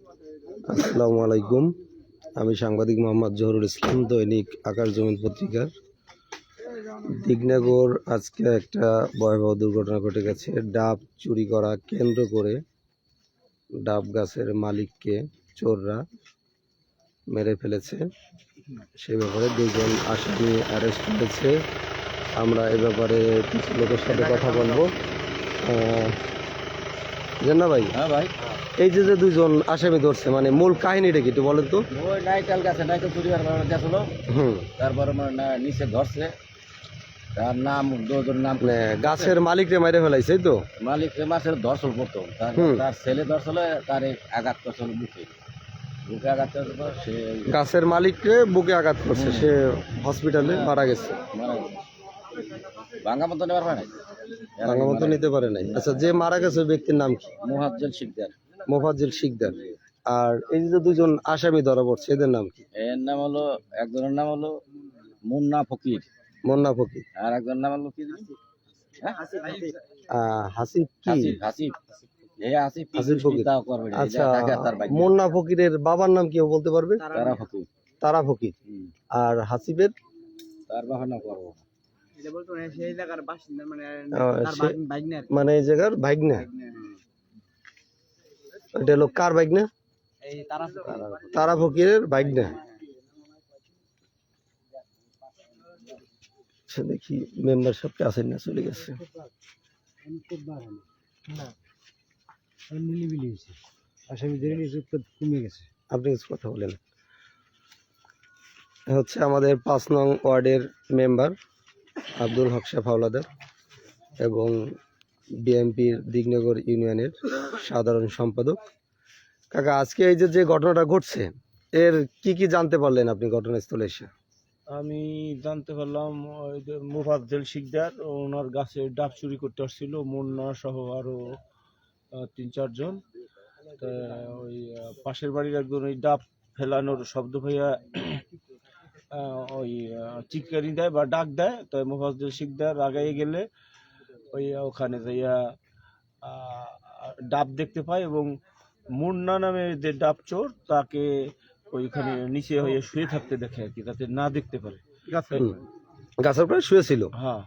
আসসালামু আলাইকুম। আমি সাংবাদিক মোহাম্মদ জহুরুল ইসলাম, দৈনিক আকাশ জমিন পত্রিকার। দিগনগর আজকে একটা ভয়াবহ দুর্ঘটনা ঘটে গেছে। ডাব চুরি করা কেন্দ্র করে ডাব গাছের মালিককে চোররা মেরে ফেলেছে। সে ব্যাপারে দুজন আসামি অ্যারেস্ট হয়েছে। আমরা এ ব্যাপারে কিছু লোকের সাথে কথা বলবো। জান্না ভাই, হ্যাঁ ভাই, এই যে যে দুইজন আসামি ধরছে, মানে মূল কাহিনীটা কি একটু বলেন তো? ওই নাইকেল গাছে নাইকেল চুরি করার গেছিল, তারপরে নিচে ধরছে। তার নাম দুজন নাম মানে গাছের মালিকরে মাইরে ফেলাইছে তো? মালিক মাছের ধরছিল প্রথম, তার ছেলে ধরছিল, তারে আঘাত করছিল বুকে আঘাত করছিল। সে গাছের মালিককে বুকে আঘাত করছে, সে হসপিটালে মারা গেছে। মারা গেছে। ভাঙা মতো নেওয়ার হয় নাই, ভাঙা মতো নিতে পারে নাই। আচ্ছা, যে মারা গেছে ওই ব্যক্তির নাম কি? মোহাজ্জেল শিকদার। মোফাজ্জল শিকদার। আর এই যে দুজন আসামি ধরা পড়ছে, এদের নাম কি? এর নাম হলো, একজনের নাম হলো মুন্না ফকির, মুন্না ফকির। আর একজনের নাম হলো কি হাসিব কি? হাসিব। হাসিব ফকির। আচ্ছা, মুন্না ফকিরের বাবার নাম কি বলতে পারবে? তারা ফকির। তারা ফকির। আর হাসিবের? তার বাবার নাম করবো মানে এই জায়গার ভাইগনা। এটা হলো কার ভাইগনা? তারা ফকিরের ভাইগনা। দেখি মেম্বার সাহেবকে আসেন না, চলে গেছে। আপনি কিছু কথা বলেন। হচ্ছে আমাদের 5 নং ওয়ার্ডের মেম্বার আব্দুল হক শাহ হাওলাদার এবং বিএনপির দিগনগর ইউনিয়নের সাধারণ সম্পাদক। কাকা, আজকে এই যে ঘটনাটা ঘটছে, এর কি কি জানতে পারলেন আপনি ঘটনাস্থলে এসে? আমি জানতে পারলাম মোফাজ্জল শিকদার ওনার গাছে ডাব চুরি করতে আসছিল, মুন্না সহ আরো 3-4 জন। ওই পাশের বাড়ির একজন ওই ডাব ফেলানোর শব্দ পাইয়া ওই চিৎকারি দেয় বা ডাক দেয়। তাই মোফাজ্জল শিকদার আগাই গেলে ওই ওখানে যাইয়া ডাব দেখতে পায় এবং মুন্না নামে যে ডাব চোর তাকে ওইখানে নিচে হয়ে শুয়ে থাকতে দেখে আর কি, যাতে না দেখতে পারে। গাছের উপরে শুয়েছিল। হ্যাঁ,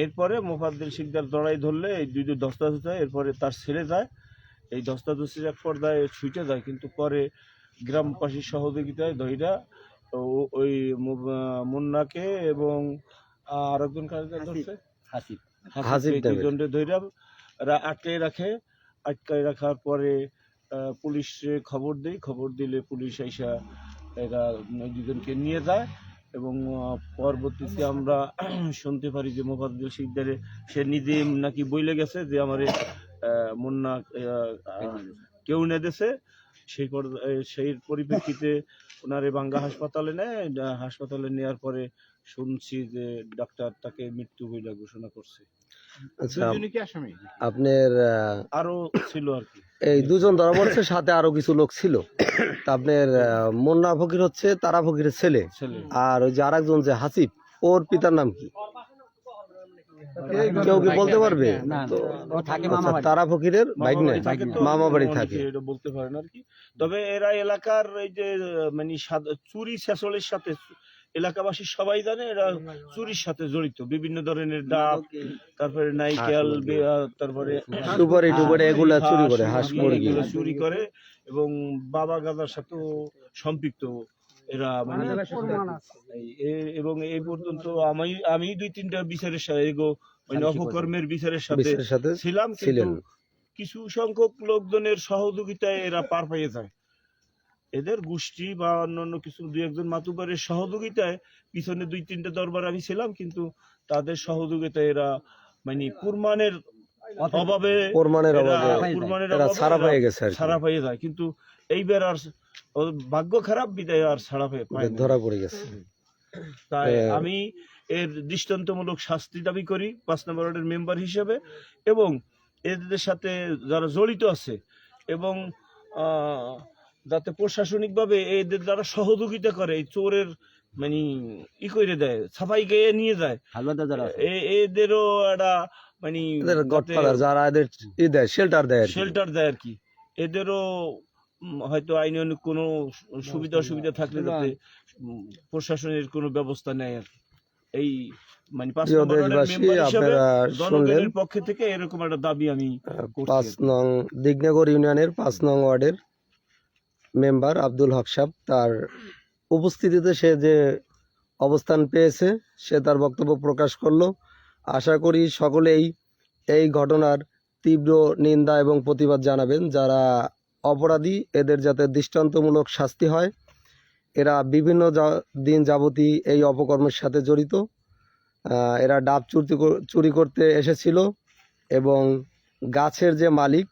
এরপরে মোফাজ্জল শিকদার দড়াই ধরলে এই দুই ধস্তাধস্তি হয়। এরপরে তার ছেলে যায়, এই ধস্তাধস্তির এক পর্যায়ে ছুটে যায়, কিন্তু পরে গ্রামবাসীর সহযোগিতায় ধইরা ওই মুন্নাকে এবং আর একজন কাজে ধরছে হাসিব, দুজনকে ধইরা আটকে রাখে। আটকায় রাখার পরে পুলিশে খবর দেয়, খবর দিলে পুলিশ আইসা এরা দুজনকে নিয়ে যায় এবং পরবর্তীতে আমরা শুনতে পারি যে মোফাজ্জল শিকদারে সে নিজে নাকি বইলে গেছে যে আমার মুন্না কেউ না দেশে। সেই পরিপ্রেক্ষিতে ওনারে বাঙ্গা হাসপাতালে নেয়। হাসপাতালে নেওয়ার পরে শুনছি যে ডাক্তার তাকে মৃত্যু বলে ঘোষণা করছে। আচ্ছা, আপনার আরো ছিল আর কি, এই দুজন ধরা পড়ছে, সাথে আরো কিছু লোক ছিল। তা আপনার মুন্না ফকির হচ্ছে তারা ফকিরের ছেলে, আর ওই যে আরেকজন যে হাসিব, ওর পিতার নাম কি কেউ কি বলতে পারবে? তারা ফকিরের ভাইগনা, মামা বাড়ি থাকে, এটা বলতে পারেন আর কি। তবে এরা এলাকার এই যে মানে চুরি ছেচলের সাথে এলাকাবাসী সবাই জানে এরা চুরির সাথে জড়িত। বিভিন্ন ধরনের ডাব, তারপরে নাইকেল, তারপরে সুপারি টুপারি এগুলা চুরি করে, হাঁস মুরগি চুরি করে এবং বাবা গাদার সাথেও সম্পৃক্ত এরা। মানে এবং এই পর্যন্ত আমি 2-3টা বিচারের সাথে মানে অপকর্মের বিচারের সাথে ছিলাম, কিন্তু কিছু সংখ্যক লোকজনের সহযোগিতায় এরা পার পেয়ে যায়। এদের গোষ্ঠী বা অন্যান্য কিছু 2-1 মাতুবারের সহযোগিতায় পিছনে 2-3টা দরবার আমি ছিলাম, কিন্তু তাদের সহযোগিতায় এরা মানে প্রমাণের অভাবে ছাড়া পেয়ে যায়। কিন্তু এইবার আর ভাগ্য খারাপ, বিদায় আর ছাড়া পেয়ে ধরা পড়ে গেছে। তাই আমি এর দৃষ্টান্তমূলক শাস্তি দাবি করি 5 নম্বর ওয়ার্ডের মেম্বার হিসেবে, এবং এদের সাথে যারা জড়িত আছে এবং যাতে প্রশাসনিকভাবে এদের যারা সহযোগিতা করে এই চোরের মানে করে দেয়, ছাপাই গিয়ে নিয়ে যায়, এদেরও একটা মানে যারা এদের শেল্টার দেয় আর কি, এদেরও হয়তো আইনে অনেক কোনো সুবিধা অসুবিধা থাকলে যাতে প্রশাসনের কোনো ব্যবস্থা নেয় আর কি। এই মানে 5 প্রিয় নম্বর ওয়ার্ডের দেশবাসী, মেম্বার হিসেবে আপনারা শুনলেন জনগণের পক্ষ থেকে এরকম একটা দাবি আমি করছি আর 5 কি। নং দিগনগর ইউনিয়নের 5 নং ওয়ার্ডের মেম্বার আব্দুল হক সাহেব, তার উপস্থিতিতে সে যে অবস্থান পেয়েছে সে তার বক্তব্য প্রকাশ করলো। আশা করি সকলেই এই ঘটনার তীব্র নিন্দা এবং প্রতিবাদ জানাবেন। যারা অপরাধী এদের যাতে দৃষ্টান্তমূলক শাস্তি হয়। এরা বিভিন্ন দিন যাবতী এই অপকর্মের সাথে জড়িত। এরা ডাব চুরি করতে এসেছিল এবং গাছের যে মালিক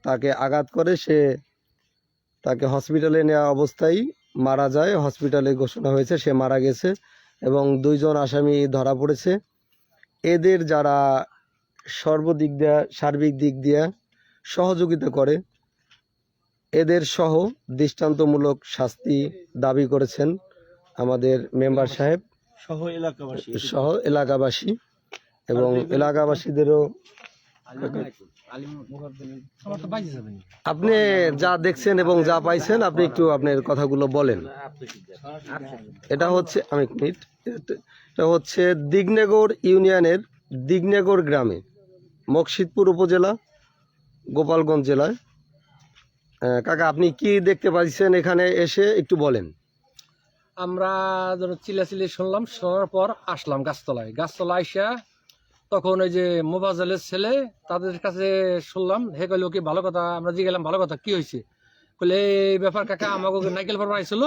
তাকে আঘাত করে, সে তাকে হসপিটালে নেওয়া অবস্থায় মারা যায়। হসপিটালে ঘোষণা হয়েছে সে মারা গেছে এবং 2 জন আসামি ধরা পড়েছে। এদের যারা সর্বদিক দিয়ে সার্বিক দিক দিয়ে সহযোগিতা করে এদের সহ দৃষ্টান্তমূলক শাস্তি দাবি করেছেন আমাদের মেম্বার সাহেব সহ এলাকাবাসী সহ এলাকাবাসী এবং এলাকাবাসীদেরও। আপনি যা দেখছেন এবং যা পাইছেন আপনি একটু আপনার কথাগুলো বলেন। এটা হচ্ছে এটা হচ্ছে দিগনগর ইউনিয়নের দিগনগর গ্রামে, মকসিদপুর উপজেলা, গোপালগঞ্জ জেলায়। কাকা, আপনি কি দেখতে পাচ্ছেন এখানে এসে একটু বলেন। আমরা ধরো চিল্লাচিল্লি শুনলাম, শোনার পর আসলাম গাছতলায় আইসা তখন ওই যে মোবাজালের ছেলে তাদের কাছে শুনলাম, হে কইলো কি ভালো কথা, আমরা জিগেলাম ভালো কথা কি হয়েছে, বলে এই ব্যাপার কাকা আমাকে নাইকেল পর আইছিল,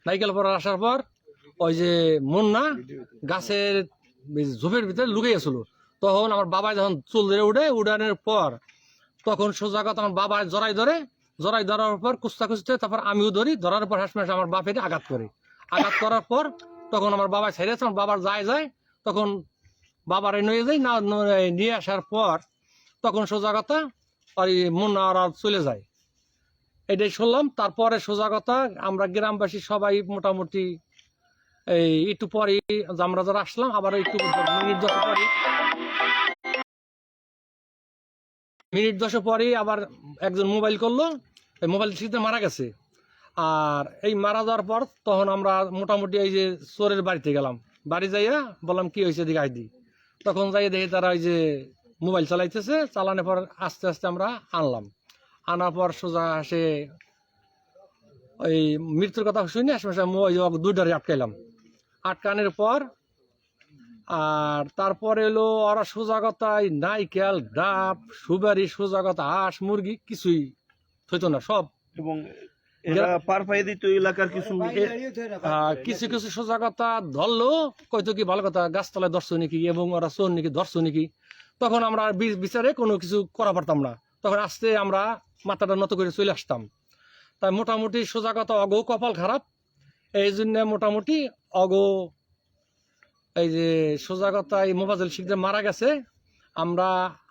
নাইকেল পর আসার পর ওই যে মুন্না গাছের ঝোপের ভিতরে লুকিয়ে ছিল। তখন আমার বাবা যখন চুল ধরে উড়ানোর পর তখন সোজা কথা আমার বাবা জড়াই ধরার পর কুস্তা কুস্তে, তারপর আমিও ধরার পর হাসমাস আমার বাপের আঘাত করার পর তখন আমার বাবা ছেড়েছে, আমার বাবার যায় তখন বাবারে নিয়ে যাই না, নিয়ে আসার পর তখন সোজা কথা আর মুন্না ওরা চলে যায়। এটাই শুনলাম। তারপরে সোজা কথা আমরা গ্রামবাসী সবাই মোটামুটি এই একটু পরে আমরা যারা আসলাম আবার একটু মিনিট 10 পরে আবার একজন মোবাইল করলো, এই মোবাইল সিতে মারা গেছে। আর এই মারা যাওয়ার পর তখন আমরা মোটামুটি এই যে চোরের বাড়িতে গেলাম, বাড়ি যাইয়া বললাম কি হয়েছে দিকে আইডি, তখন যাই দেখি তারা ওই যে মোবাইল চালাইতেছে, চালানোর পর আস্তে আস্তে আমরা আনার পর সোজা আসে ওই মৃত্যুর কথা শুনি আশেপাশে 2টারে আটকানোর পর আর তারপরে এলো ওরা সোজা কথায় নাইকেল ডাব সুপারি সোজা কথা হাঁস মুরগি কিছুই হইতো না সব, এবং এরা পার পাই দিত এলাকার কিছু কিছু সোজা কথা ধরলো কইতো কি ভালো কথা গাছতলায় ধরছো নাকি এবং ওরা চোর নাকি ধরছো নাকি। তখন আমরা বিচারে কোনো কিছু করা পারতাম না, তখন আসতে আমরা মাথাটা নত করে চলে আসতাম। তাই মোটামুটি সোজা কথা অগো কপাল খারাপ, এই জন্য মোটামুটি অগো এই যে সোজা কথা এই মোফাজ্জল শিকদার মারা গেছে। আমরা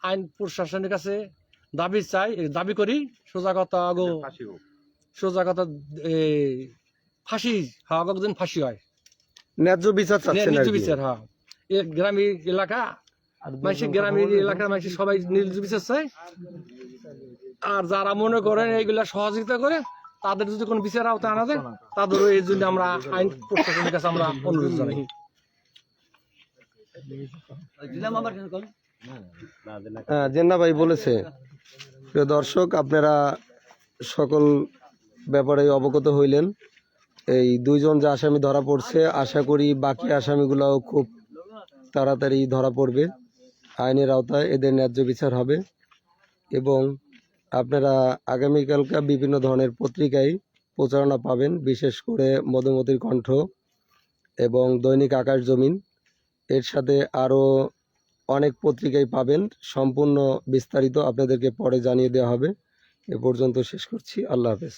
আইন প্রশাসনের কাছে দাবি করি সোজা কথা অগো সোজা কথা ফাঁসি একদিন ফাঁসি হয়, ন্যায্য বিচার চাচ্ছেন আর কি। বিচার। হ্যাঁ, গ্রামীণ এলাকা গ্রামীণ এলাকার মানুষ সবাই ন্যায্য বিচার চায়। আর যারা মনে করেন এইগুলা সহযোগিতা করে তাদের যদি কোনো বিচার আওতায় আনা যায় তাদেরও এই জন্য আমরা আইন প্রশাসনের কাছে আমরা অনুরোধ জানাই। জেন্না ভাই বলেছে। প্রিয় দর্শক, আপনারা সকল ব্যাপারে অবগত হইলেন। এই 2 জন যে আসামি ধরা পড়ছে, আশা করি বাকি আসামিগুলাও খুব তাড়াতাড়ি ধরা পড়বে, আইনের আওতায় এদের ন্যায্য বিচার হবে। এবং আপনারা আগামীকালকে বিভিন্ন ধরনের পত্রিকায় প্রচারণা পাবেন, বিশেষ করে মধুমতির কণ্ঠ এবং দৈনিক আকাশ জমিন, এর সাথে আরও অনেক পত্রিকায় পাবেন। সম্পূর্ণ বিস্তারিত আপনাদেরকে পরে জানিয়ে দেওয়া হবে। এ পর্যন্ত শেষ করছি। আল্লাহ হাফেজ।